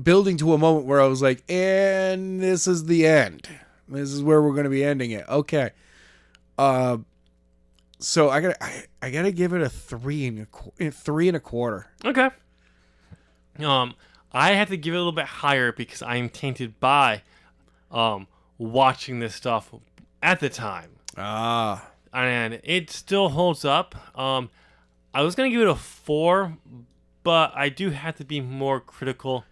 building to a moment where I was like, and this is the end. This is where we're going to be ending it. Okay. So I gotta give it a 3.25. Okay. I have to give it a little bit higher because I am tainted by watching this stuff at the time. And it still holds up. I was going to give it a 4, but I do have to be more critical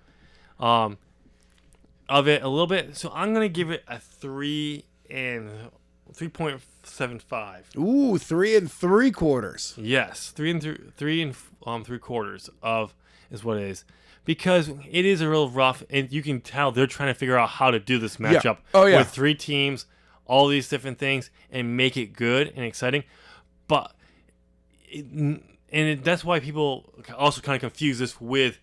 of it a little bit. So I'm going to give it a 3.75. Ooh, 3 3/4. Yes, 3 3/4 of is what it is. Because it is a real rough, and you can tell they're trying to figure out how to do this matchup with 3 teams, all these different things, and make it good and exciting. But that's why people also kind of confuse this with,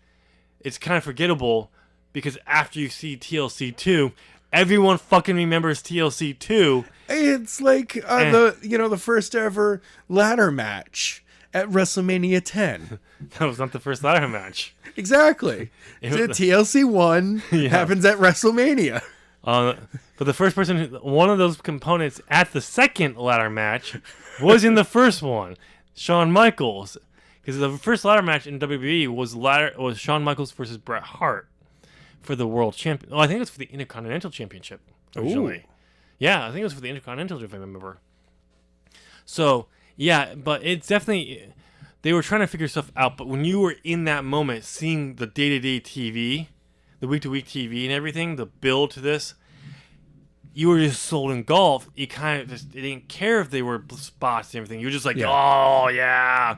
it's kind of forgettable because after you see TLC 2, everyone fucking remembers TLC 2. It's like the first ever ladder match at WrestleMania 10. That was not the first ladder match. Exactly. TLC 1 happens at WrestleMania. But the first person, one of those components at the second ladder match was in the first one, Shawn Michaels. Because the first ladder match in WWE was Shawn Michaels versus Bret Hart for the World Champion. Oh, I think it was for the Intercontinental Championship originally. Ooh. Yeah, I think it was for the Intercontinental, if I remember. So, yeah, but it's definitely, they were trying to figure stuff out, but when you were in that moment, seeing the day-to-day TV, the week-to-week TV and everything, the build to this, you were just sold engulfed. You kind of just didn't care if they were spots and everything. You were just like, oh, yeah.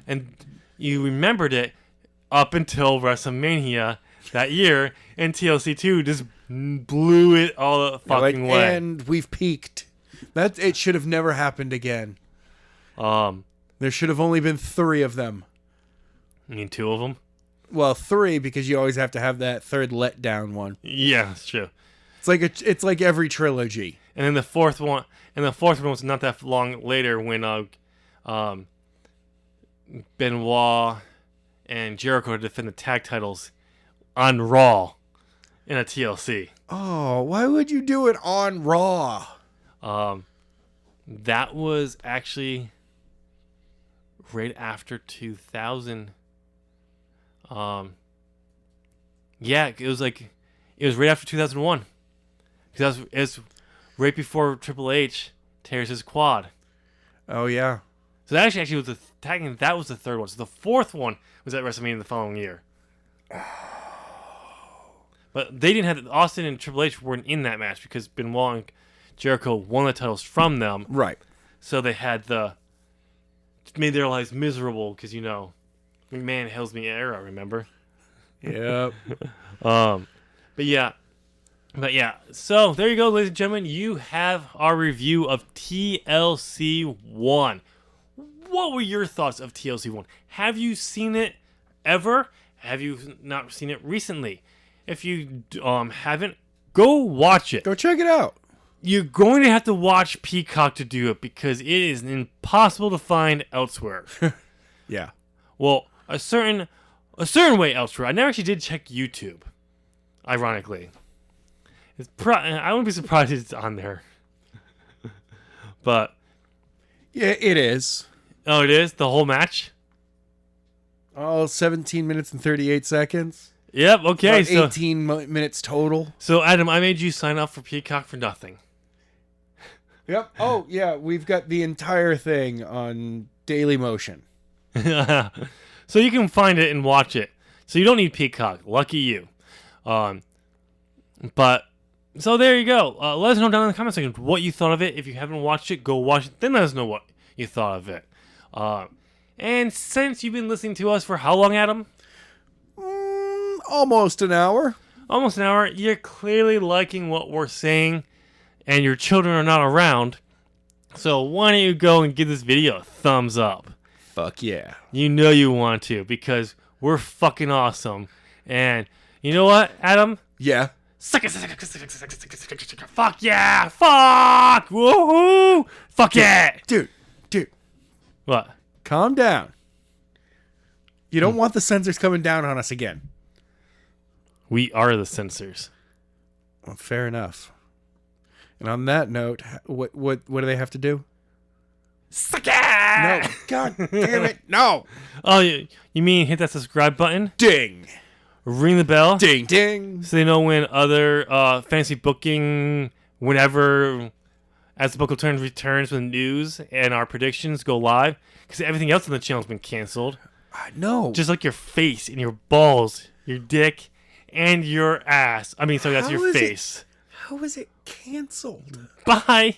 And you remembered it up until WrestleMania that year, and TLC 2 just blew it all the fucking way. And we've peaked. It should have never happened again. There should have only been 3 of them. You mean 2 of them? Well, 3 because you always have to have that third letdown one. Yeah, that's true. It's like every trilogy. And then the fourth one was not that long later when Benoit and Jericho defend the tag titles on Raw in a TLC. Oh, why would you do it on Raw? That was actually right after 2000. Yeah, it was right after 2001. Because it was right before Triple H tears his quad. Oh yeah. So that actually was that was the third one. So the fourth one was at WrestleMania the following year. But they didn't have Austin and Triple H weren't in that match because Benoit and Jericho won the titles from them. Right. So they had made their lives miserable because McMahon Hells Me era. Remember? Yep. But yeah. So there you go, ladies and gentlemen. You have our review of TLC 1. What were your thoughts of TLC 1? Have you seen it ever? Have you not seen it recently? If you haven't, go watch it. Go check it out. You're going to have to watch Peacock to do it because it is impossible to find elsewhere. Yeah. Well, a certain way elsewhere. I never actually did check YouTube. Ironically, I wouldn't be surprised if it's on there. But yeah, it is. Oh, it is the whole match. Oh, 17 minutes and 38 seconds. Yep. Okay. About 18 minutes total. So, Adam, I made you sign up for Peacock for nothing. Yep. Oh, yeah. We've got the entire thing on Daily Motion. So you can find it and watch it. So you don't need Peacock. Lucky you. But so there you go. Let us know down in the comment section what you thought of it. If you haven't watched it, go watch it. Then let us know what you thought of it. And since you've been listening to us for how long, Adam? Almost an hour. Almost an hour. You're clearly liking what we're saying, and your children are not around. So why don't you go and give this video a thumbs up? Fuck yeah. You know you want to because we're fucking awesome. And you know what, Adam? Yeah. Fuck yeah! Fuck! Woohoo! Fuck yeah! Dude. What? Calm down. You don't want the censors coming down on us again. We are the censors. Well, fair enough. And on that note, what do they have to do? Suck it! No. God damn it. No. Oh, you mean hit that subscribe button? Ding. Ring the bell? Ding, ding. So they know when other fantasy booking, whenever, as the book of turns returns with news and our predictions go live. Because everything else on the channel has been canceled. I know. Just like your face and your balls, your dick, and your ass. I mean, sorry, that's your face. How is it canceled? Bye.